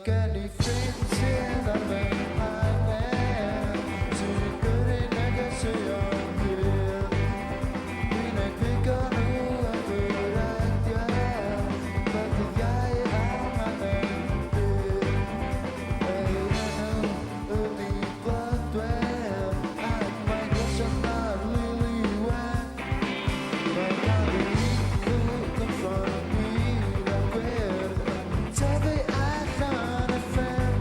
che differenza da me si chiude che si occhi ne piccano a durante per ti hai amanente e di quanto è mai cosa da lily when but now you confront me like we're tell me I can't offend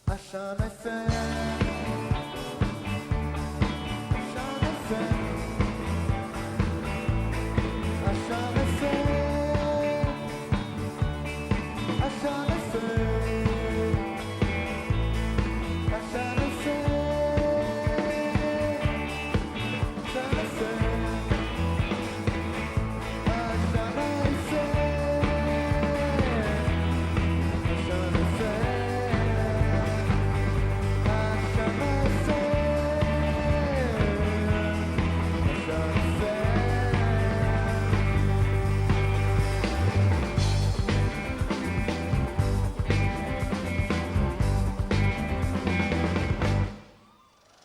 I can't offend